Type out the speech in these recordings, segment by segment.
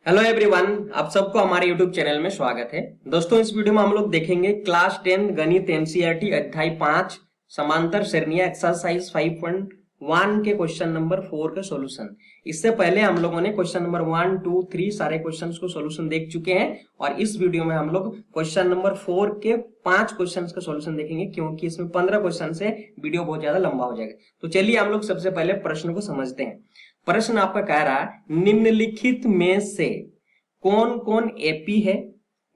Hello everyone, आप सबको हमारे यूट्यूब चैनल में स्वागत है। दोस्तों, इस वीडियो में हम लोग देखेंगे क्लास 10 गणित एनसीईआरटी अध्याय 5 समांतर श्रेणियां एक्सरसाइज 5.1 के क्वेश्चन नंबर 4 का सॉल्यूशन। इससे पहले हम लोगों ने क्वेश्चन नंबर 1, 2, 3 सारे क्वेश्चंस को सॉल्यूशन देख चुके हैं और इस वीडियो में हम लोग क्वेश्चन नंबर 4 के 5 क्वेश्चंस का सॉल्यूशन देखेंगे, क्योंकि इसमें 15 क्वेश्चन है, वीडियो बहुत ज्यादा लंबा हो जाएगा। तो चलिए हम लोग सबसे पहले प्रश्न को समझते हैं। प्रश्न आपका कह रहा है, निम्नलिखित में से कौन कौन एपी है?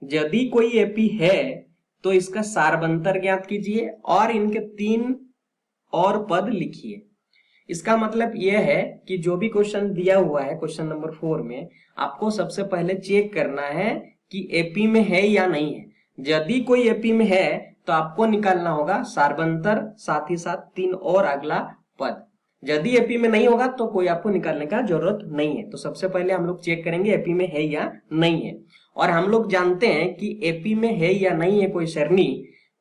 यदि कोई एपी है तो इसका सारबंतर ज्ञात कीजिए और इनके 3 और पद लिखिए। इसका मतलब यह है कि जो भी क्वेश्चन दिया हुआ है क्वेश्चन नंबर 4 में, आपको सबसे पहले चेक करना है कि एपी में है या नहीं है। यदि कोई एपी में है तो आपको निकालना होगा सारबंतर, साथ ही साथ 3 और अगला पद। यदि एपी में नहीं होगा तो कोई आपको निकालने का जरूरत नहीं है। तो सबसे पहले हम लोग चेक करेंगे एपी में है या नहीं है। और हम लोग जानते हैं कि एपी में है या नहीं है कोई सरणी,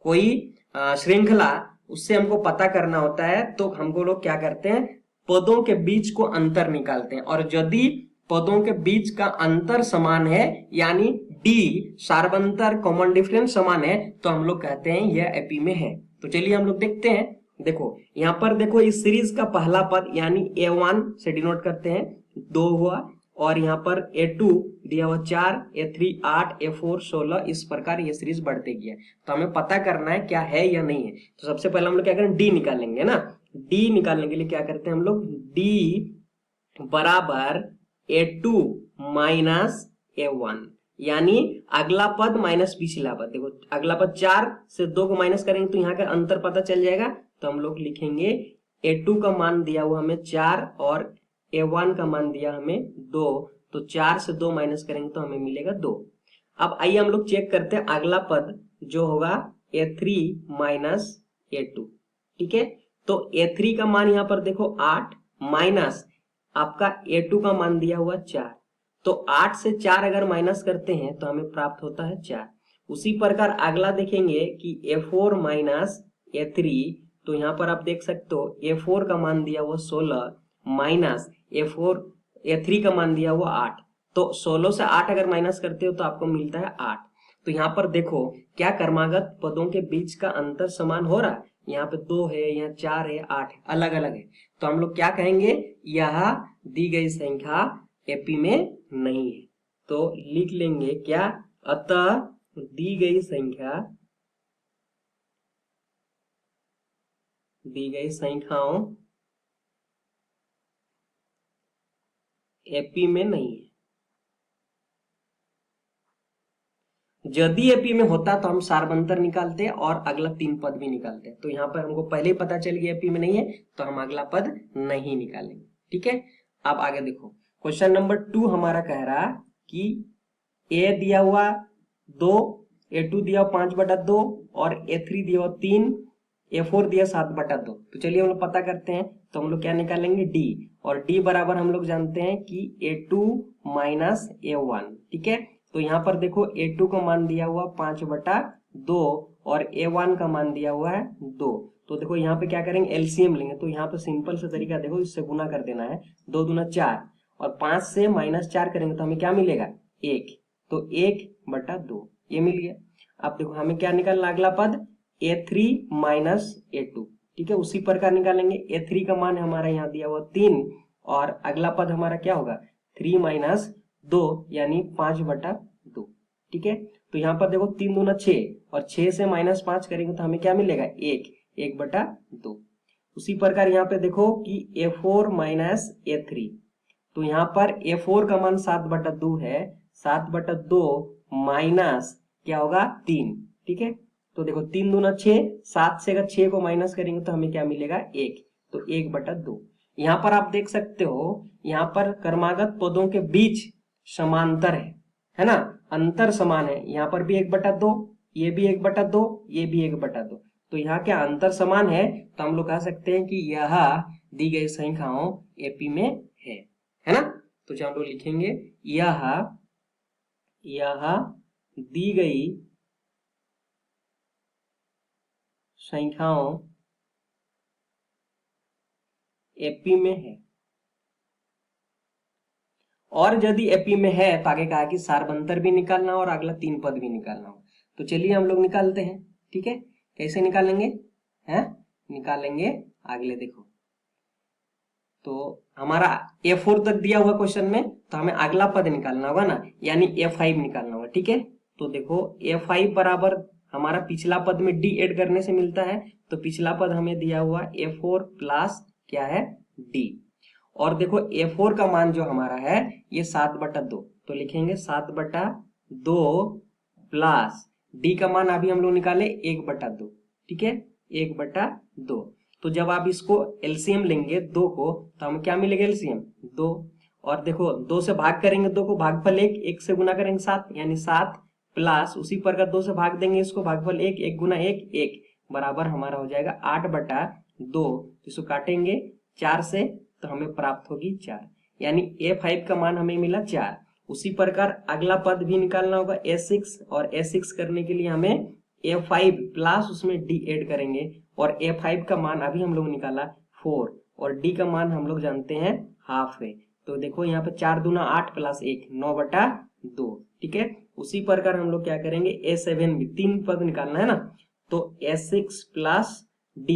कोई श्रृंखला, उससे हमको पता करना होता है। तो हमको लोग क्या करते हैं, पदों के बीच को अंतर निकालते हैं। और यदि पदों के बीच का अंतर समान है, यानी डी सारबंतर कॉमन डिफरेंस समान है, तो हम लोग कहते हैं यह एपी में है। तो चलिए हम लोग देखते हैं। देखो यहां पर देखो, इस सीरीज का पहला पद यानी A1 से डिनोट करते हैं, 2 हुआ। और यहाँ पर A2 दिया हुआ 4, A3 8, A4 16, इस प्रकार ये सीरीज बढ़ते गया। तो हमें पता करना है क्या है या नहीं है। तो सबसे पहले हम लोग क्या करें, डी निकालेंगे ना। डी निकालने के लिए क्या करते हैं हम लोग, डी बराबर A2 माइनस A1, यानी अगला पद माइनस पिछला पद। देखो अगला पद 4 से 2 को माइनस करेंगे तो यहाँ का अंतर पता चल जाएगा। तो हम लोग लिखेंगे A2 का मान दिया हुआ हमें 4 और A1 का मान दिया हमें 2। तो 4 से 2 माइनस करेंगे तो हमें मिलेगा 2। अब आइए हम लोग चेक करते हैं अगला पद जो होगा A3 माइनस A2। ठीक है, तो A3 का मान यहाँ पर देखो 8 माइनस आपका A2 का मान दिया हुआ 4। तो 8 से 4 अगर माइनस करते हैं तो हमें प्राप्त होता है 4। उसी प्रकार अगला देखेंगे कि A4 माइनस A3। तो यहाँ पर आप देख सकते हो A4 का मान दिया हुआ 16 माइनस A3 का मान दिया हुआ 8। तो 16 से 8 अगर माइनस करते हो तो आपको मिलता है 8। तो यहाँ पर देखो क्या क्रमागत पदों के बीच का अंतर समान हो रहा है। यहाँ पे 2 है, यहाँ 4 है, 8 है, अलग अलग है। तो हम लोग क्या कहेंगे, यह दी गई संख्या एपी में नहीं है। तो लिख लेंगे क्या, अतः दी गई संख्याओं एपी में नहीं है। यदि एपी में होता तो हम सारबंतर निकालते और अगला 3 पद भी निकालते। तो यहाँ पर हमको पहले ही पता चल गया एपी में नहीं है, तो हम अगला पद नहीं निकालेंगे। ठीक है, अब आगे देखो क्वेश्चन नंबर 2 हमारा कह रहा कि ए दिया हुआ 2, A2 दिया हुआ 5/2 और A3 दिया हुआ 3, A4 दिया 7/2। तो चलिए हम लोग पता करते हैं। तो हम लोग क्या निकालेंगे, डी। और डी बराबर हम लोग जानते हैं कि A2 माइनस A1। ठीक है, तो यहाँ पर देखो A2 का मान दिया हुआ 5/2 और A1 का मान दिया हुआ है 2। तो देखो यहाँ पे क्या करेंगे, एलसीएम लेंगे। तो यहाँ पे सिंपल सा तरीका देखो, इससे गुना कर देना है। 2 दूना 4 और 5 से -4 करेंगे तो हमें क्या मिलेगा, 1। तो 1/2 ये मिल गया। अब देखो हमें क्या निकालना, अगला पद A3 माइनस A2। ठीक है, उसी प्रकार निकालेंगे। A3 का मान हमारा यहाँ दिया हुआ 3 और अगला पद हमारा क्या होगा, 3 माइनस 2 यानी 5/2। ठीक है, तो यहाँ पर देखो 3 दूना 6 और 6 से -5 करेंगे तो हमें क्या मिलेगा, 1/2। उसी प्रकार यहाँ पे देखो कि A4 माइनस A3। तो यहाँ पर A4 का मान 7/2 है, 7/2 माइनस क्या होगा, 3। ठीक है, तो देखो 3 दूना 6, 7 से अगर 6 को माइनस करेंगे तो हमें क्या मिलेगा, 1। तो 1/2। यहाँ पर आप देख सकते हो, यहाँ पर क्रमागत पदों के बीच समांतर है ना, अंतर समान है। यहाँ पर भी 1/2, ये भी 1/2, ये भी 1/2। तो यहाँ क्या अंतर समान है, तो हम लोग कह सकते हैं कि यह दी गई संख्याओं एपी में है ना। तो जो हम लोग लिखेंगे, यह दी गई संख्याओं एपी में है और यदि एपी में है तो आगे कहा कि सार्वंतर भी निकालना और अगला 3 पद भी निकालना हो। तो चलिए हम लोग निकालते हैं। ठीक है, कैसे निकालेंगे? हैं, निकालेंगे अगले देखो। तो हमारा A4 तक दिया हुआ क्वेश्चन में, तो हमें अगला पद निकालना होगा ना, यानी A5 निकालना होगा। ठीक है, तो देखो A5 बराबर हमारा पिछला पद में D ऐड करने से मिलता है, तो पिछला पद हमें दिया हुआ A4 प्लस क्या है, D। और देखो A4 का मान जो हमारा है ये 7/2, तो लिखेंगे 7/2 प्लस D का मान अभी हम लोग निकाले 1/2। ठीक है, 1/2। तो जब आप इसको एलसीएम लेंगे 2 को, तो हमें क्या मिलेगा? एलसीएम 2। और देखो 2 से भाग करेंगे 2 को, भागफल 1, 1 से गुना करेंगे 7, यानी 7 प्लस उसी प्रकार 2 से भाग देंगे इसको, भागफल 1, 1 गुना 1, 1 बराबर हमारा हो जाएगा 8/2। इसको काटेंगे 4 से तो हमें प्राप्त होगी 4, यानी A5 का मान हमें मिला 4। उसी प्रकार अगला पद भी निकालना होगा A6, और A6 करने के लिए हमें A5 प्लस उसमें D ऐड करेंगे, और A5 का मान अभी हम लोग निकाला 4, और D का मान हम लोग जानते हैं हाफ है। तो देखो यहाँ पे 4 दूना 8 प्लस 1 9/2। ठीक है, उसी प्रकार हम लोग क्या करेंगे, A7 भी 3 पद निकालना है ना, तो A6 प्लस D।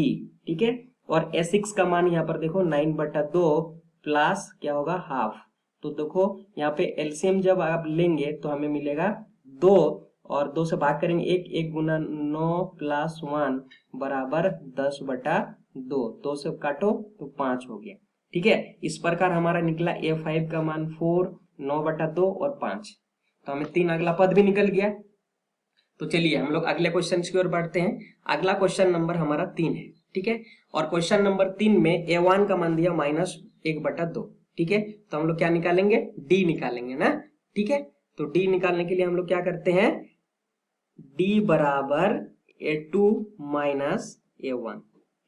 ठीक है, और A6 का मान यहाँ पर देखो 9/2 प्लस क्या होगा, हाफ। तो देखो यहाँ पे एलसीएम जब आप लेंगे तो हमें मिलेगा 2, और 2 से भाग करेंगे 1, 1 गुना 9 प्लस 1 बराबर 10/2। 2 से काटो तो 5 हो गया। ठीक है, इस प्रकार हमारा निकला A5 का मान 4, 9/2 और 5। तो हमें 3 अगला पद भी निकल गया। तो चलिए हम लोग अगले क्वेश्चन की ओर बढ़ते हैं। अगला क्वेश्चन नंबर हमारा 3 है। ठीक है, और क्वेश्चन नंबर 3 में A1 का मान दिया -1/2। ठीक है, तो हम लोग क्या निकालेंगे, D निकालेंगे ना। ठीक है, तो D निकालने के लिए हम लोग क्या करते हैं, D बराबर A2 माइनस A1।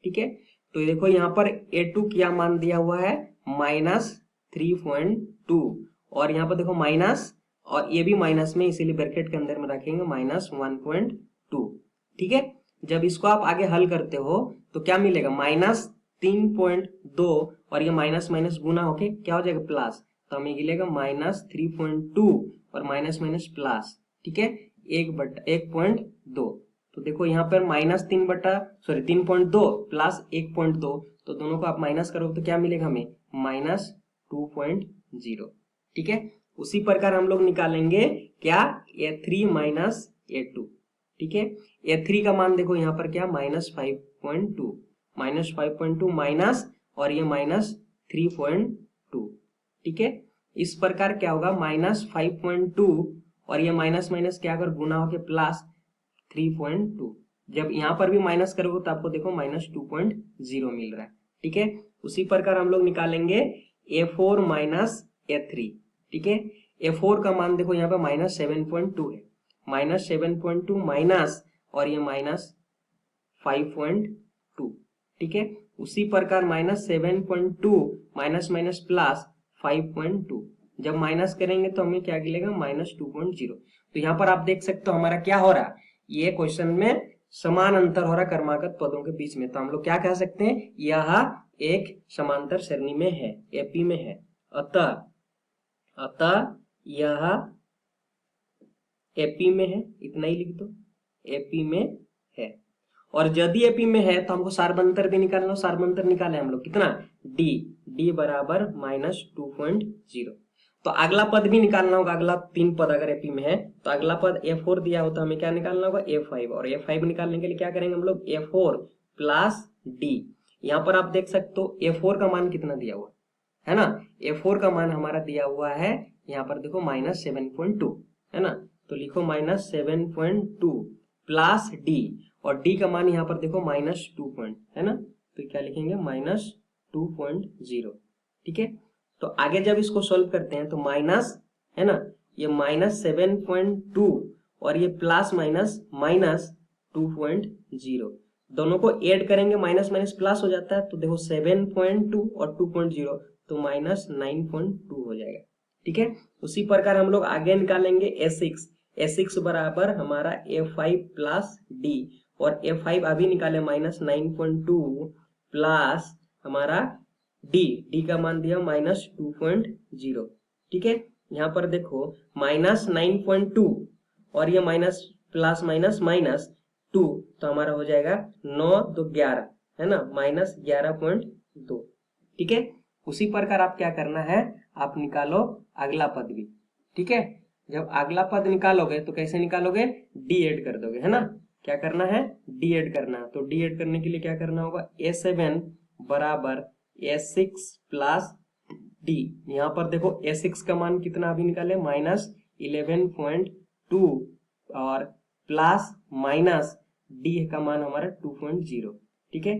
ठीक है, तो देखो यहाँ पर A2 क्या मान दिया हुआ है, -3.2, और यहाँ पर देखो माइनस, और ये भी माइनस में, इसीलिए ब्रैकेट के अंदर में रखेंगे -1.2। ठीक है, जब इसको आप आगे हल करते हो तो क्या मिलेगा, -3.2, और ये माइनस माइनस गुना होके क्या हो जाएगा, प्लस। तो हमें मिलेगा -3.2 और माइनस माइनस प्लस। ठीक है, 1/1.2। तो देखो यहाँ पर -3.2 प्लस 1.2, तो दोनों को आप माइनस करोगे तो क्या मिलेगा हमें, -2.0। ठीक है, उसी प्रकार हम लोग निकालेंगे क्या, A3 माइनस A2। ठीक है, A3 का मान देखो यहाँ पर क्या, -5.2, -5.2 माइनस, और ये -3.2। ठीक है, इस प्रकार क्या होगा, -5.2, और ये माइनस माइनस क्या अगर गुना होके प्लस 3.2। जब यहाँ पर भी माइनस करोगे तो आपको देखो -2.0 मिल रहा है। ठीक है, उसी प्रकार हम लोग निकालेंगे A4 माइनस A3। ठीक है, A4 का मान देखो यहाँ पे -7.2 है, -7.2 माइनस, और ये -5.2। ठीक है, उसी प्रकार -7.2 माइनस माइनस प्लस 5.2, जब माइनस करेंगे तो हमें क्या मिलेगा, -2.0। तो यहाँ पर आप देख सकते हो हमारा क्या हो रहा, ये क्वेश्चन में समान अंतर हो रहा क्रमागत पदों के बीच में। तो हम लोग क्या कह सकते हैं, यह एक समांतर श्रेणी में है, एपी में है। अतः यह एपी में है, इतना ही लिख दो, एपी में है। और यदि एपी में है तो हमको सार्वंतर भी निकालना, सार्वंतर निकाले हम लोग कितना, D बराबर -2.0। तो अगला पद भी निकालना होगा, अगला 3 पद अगर एपी में है तो अगला पद A4 दिया हो तो हमें क्या निकालना होगा, A5, और A5 निकालने के लिए क्या करेंगे हम लोग, A4 प्लस D। यहाँ पर आप देख सकते हो A4 का मान कितना दिया हुआ है ना, A4 का मान हमारा दिया हुआ है यहाँ पर देखो -7.2 है ना, तो लिखो -7.2 प्लस D, और D का मान यहाँ पर देखो -2 है ना, तो क्या लिखेंगे, -2.0। ठीक है, तो आगे जब इसको सॉल्व करते हैं तो माइनस है ना, ये -7.2 और ये प्लस माइनस -2.0, दोनों को ऐड करेंगे, माइनस माइनस प्लस हो जाता है। तो देखो 7.2 और 2.0 तो -9.2 हो जाएगा। ठीक है, उसी प्रकार हम लोग आगे निकालेंगे A6 बराबर हमारा A5 प्लस D, और A5 अभी निकाले -9.2 प्लस हमारा D का मान दिया -2.0। ठीक है। यहाँ पर देखो -9.2 और ये माइनस प्लस माइनस -2, तो हमारा हो जाएगा 9 2 11, है ना, -11.2। ठीक है। उसी प्रकार आप क्या करना है, आप निकालो अगला पद भी। ठीक है। जब अगला पद निकालोगे तो कैसे निकालोगे, डी ऐड कर दोगे, है ना। क्या करना है, डी ऐड करना है। तो डी ऐड करने के लिए क्या करना होगा, A7 बराबर A6 प्लस डी। यहाँ पर देखो A6 का मान कितना अभी निकाले, -11.2 और प्लस माइनस डी का मान हमारा 2.0। ठीक है।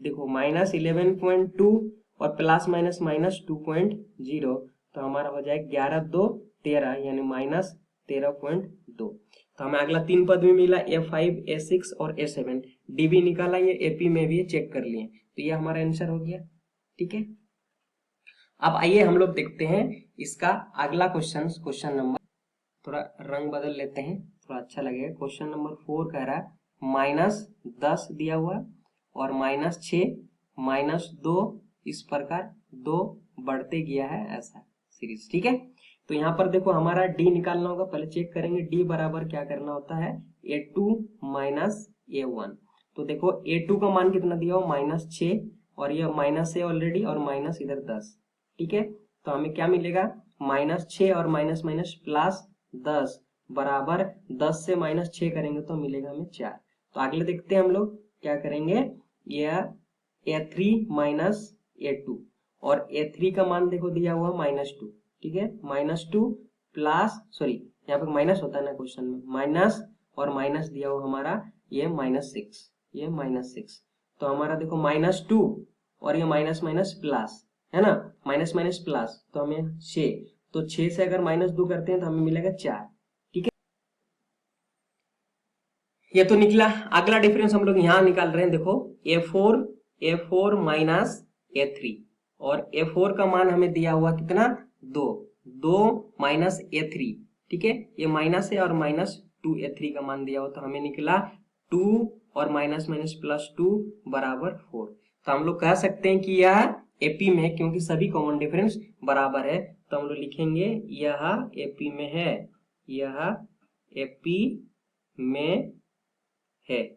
देखो -11.2 और प्लस माइनस -2.0, तो हमारा हो जाएगा 11 2 13, यानी -13.2। तो हमें अगला 3 पद में मिला, A5 A6 और A7। डी भी निकाला, ये एपी में भी चेक कर लिए, तो ये हमारा आंसर हो गया। ठीक है। अब आइए हम लोग देखते हैं इसका अगला क्वेश्चन नंबर, थोड़ा रंग बदल लेते हैं, थोड़ा अच्छा लगेगा। क्वेश्चन नंबर 4 कह रहा है -10 दिया हुआ और -6 -2, इस प्रकार 2 बढ़ते गया है ऐसा सीरीज। ठीक है। तो यहाँ पर देखो हमारा डी निकालना होगा, पहले चेक करेंगे डी बराबर क्या करना होता है, A2 -A1। तो देखो A2 का मान कितना दिया हो, -6, और ये माइनस है ऑलरेडी, और माइनस इधर 10। ठीक है। तो हमें क्या मिलेगा, -6 और माइनस माइनस प्लस 10 बराबर 10 से -6 करेंगे तो मिलेगा हमें 4। तो अगले देखते हैं हम लोग क्या करेंगे, यह A3 -A2, और A3 का मान देखो दिया हुआ -2। ठीक है। -2 प्लस, सॉरी यहाँ पे माइनस होता है ना क्वेश्चन में, माइनस और माइनस दिया हुआ हमारा ये -6, ये -6। तो हमारा देखो -2 और ये माइनस माइनस प्लस, है ना, माइनस माइनस प्लस, तो हमें 6, तो 6 से अगर -2 करते हैं तो हमें मिलेगा 4। ठीक है। ये तो निकला। अगला डिफरेंस हम लोग यहाँ निकाल रहे हैं, देखो A4 -A3, और A4 का मान हमें दिया हुआ कितना, 2 -A3। ठीक है। ये माइनस है और -2 A3 का मान दिया हुआ, तो हमें निकला 2 और माइनस माइनस +2 बराबर 4। तो हम लोग कह सकते हैं कि यह एपी में है, क्योंकि सभी कॉमन डिफरेंस बराबर है। तो हम लोग लिखेंगे यह एपी में है, यह एपी में है।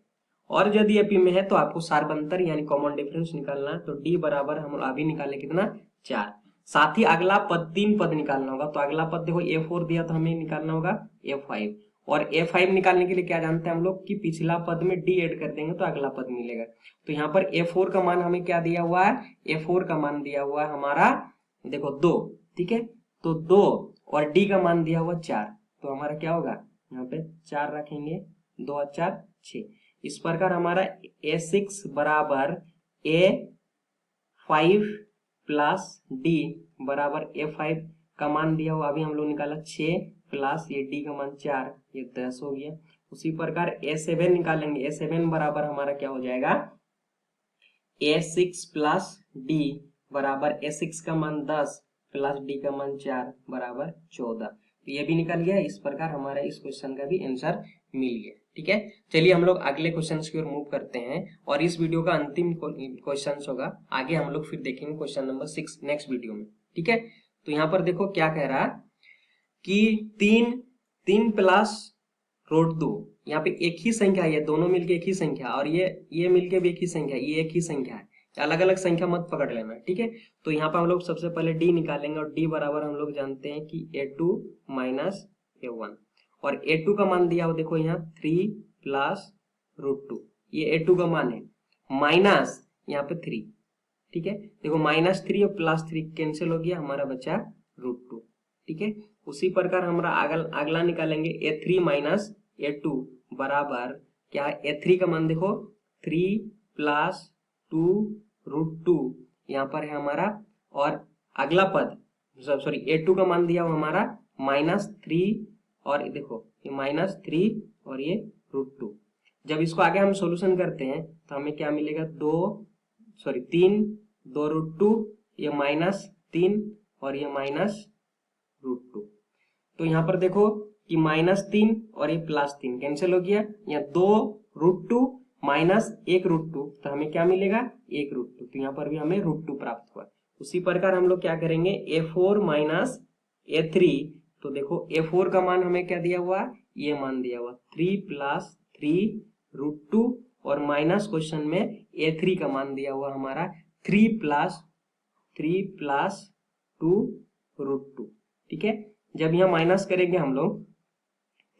और यदि एपी में है तो आपको सार्वंतर यानी कॉमन डिफरेंस निकालना है। तो डी बराबर हम लोग अभी निकाले कितना, 4। साथ ही अगला पद 3 पद निकालना होगा। तो अगला पद देखो A4 दिया, तो हमें निकालना होगा A5, और A5 निकालने के लिए क्या जानते हैं हम लोग कि पिछला पद में डी ऐड कर देंगे तो अगला पद मिलेगा। तो यहाँ पर A4 का मान हमें क्या दिया हुआ है, A4 का मान दिया हुआ है हमारा देखो 2। ठीक है। तो 2 और डी का मान दिया हुआ 4, तो हमारा क्या होगा, यहाँ पे 4 रखेंगे, 2 और 4 6। इस प्रकार हमारा A6 बराबर A5 प्लस डी बराबर A5 का मान दिया हुआ अभी हम लोग निकाला 6 प्लस ये डी का मान 4, ये 10 हो गया। उसी प्रकार A7 निकालेंगे, A7 बराबर हमारा क्या हो जाएगा, A6 प्लस डी बराबर A6 का मान 10 प्लस डी का मान 4 बराबर 14। तो ये भी निकल गया। इस प्रकार हमारा इस क्वेश्चन का भी आंसर मिल गया। ठीक है। चलिए हम लोग अगले क्वेश्चन की ओर मूव करते हैं, और इस वीडियो का अंतिम क्वेश्चन होगा। आगे हम लोग फिर देखेंगे क्वेश्चन नंबर 6 नेक्स्ट वीडियो में। ठीक है। तो यहाँ पर देखो क्या कह रहा है कि 3 प्लस √2, यहाँ पे एक ही संख्या है, ये दोनों मिलके एक ही संख्या, और ये मिलके भी एक ही संख्या, ये एक ही संख्या है, अलग अलग संख्या मत पकड़ लेना। ठीक है। तो यहाँ पर हम लोग सबसे पहले डी निकालेंगे, और डी बराबर हम लोग जानते हैं कि A2 -A1, और A2 का मान दिया हो देखो यहाँ 3 प्लस √2, ये A2 का मान है, माइनस यहाँ पे 3। ठीक है। देखो -3 और +3 कैंसिल हो गया, हमारा बचा √2। ठीक है। उसी प्रकार हमारा अगला निकालेंगे A3 -A2 बराबर क्या है, A3 का मान देखो 3 प्लस 2 √2 यहाँ पर है हमारा, और अगला पद सॉरी A2 का मान दिया हो हमारा -3, और देखो ये -3 और ये √2। जब इसको आगे हम सॉल्यूशन करते हैं तो हमें क्या मिलेगा, 3 2 √2, ये -3 और ये -√2। तो यहाँ पर देखो कि -3 और ये +3 कैंसिल हो गया, यहाँ 2 √2 -1 √2, तो हमें क्या मिलेगा, 1 √2। तो यहाँ पर भी हमें √2 प्राप्त हुआ। उसी प्रकार हम लोग क्या करेंगे, A4 A3, तो देखो A4 का मान हमें क्या दिया हुआ, ये मान दिया हुआ 3 प्लस 3√2 और माइनस क्वेश्चन में A3 का मान दिया हुआ हमारा 3 प्लस 2√2। ठीक है, जब यहाँ माइनस करेंगे हम लोग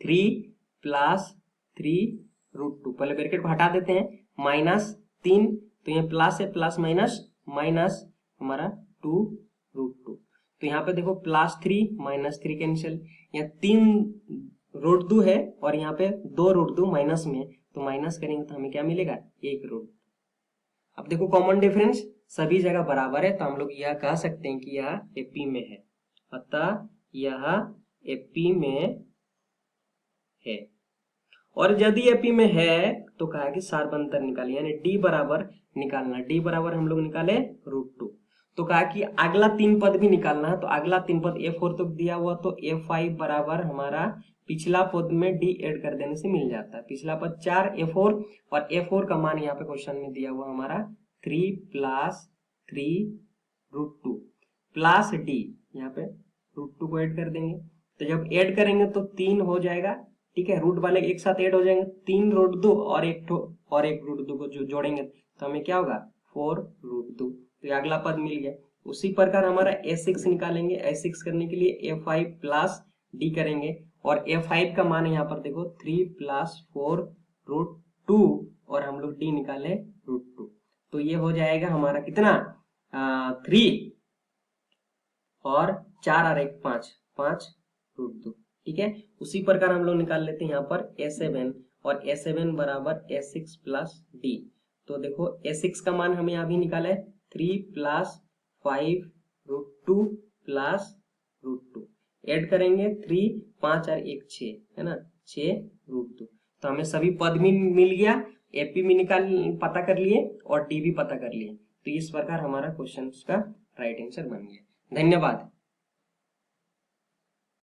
3 प्लस 3√2, पहले ब्रैकेट को हटा देते हैं, -3, तो यहाँ प्लस है, प्लस माइनस माइनस हमारा 2√2, तो यहाँ पे देखो +3 -3 कैंसिल, यहाँ 3√2 है और यहाँ पे 2√2 माइनस में, तो माइनस करेंगे तो हमें क्या मिलेगा, 1√2। अब देखो कॉमन डिफरेंस सभी जगह बराबर है, तो हम लोग यह कह सकते हैं कि यह एपी में है, अतः यह एपी में है। और यदि एपी में है तो कहा कि सार्वंतर निकालिए, यानी डी बराबर निकालना, डी बराबर हम लोग निकाले √2, तो कहा कि अगला 3 पद भी निकालना है, तो अगला 3 पद A4 तक दिया हुआ, तो A5 बराबर हमारा पिछला पद में D ऐड कर देने से मिल जाता है, पिछला पद 4 A4 और A4 का मान यहाँ पे क्वेश्चन में दिया हुआ हमारा 3 प्लस 3√2 प्लस D, यहाँ पे √2 को ऐड कर देंगे, तो जब ऐड करेंगे तो 3 हो जाएगा। ठीक है, रूट वाले एक साथ ऐड हो जाएंगे, 3√2 और एक √2 को जो जोड़ेंगे तो हमें क्या होगा, 4√2, तो ये अगला पद मिल गया। उसी प्रकार हमारा A6 निकालेंगे, A6 करने के लिए A5 प्लस D करेंगे, और A5 का मान यहाँ पर देखो 3 प्लस 4√2 और हम लोग D निकाले √2, तो ये हो जाएगा हमारा कितना, 3 और 4 और 1 5√2। ठीक है, उसी प्रकार हम लोग निकाल लेते हैं यहाँ पर A7, और A7 बराबर A6 प्लस D, तो देखो A6 का मान हमें अभी निकाला है 3 प्लस 5√2 प्लस √2, ऐड करेंगे 3 5 और 1 6 है ना, 6√2, तो हमें सभी पद भी मिल गया, एपी भी पता कर लिए और डी भी पता कर लिए, तो इस प्रकार हमारा क्वेश्चन का राइट आंसर बन गया। धन्यवाद।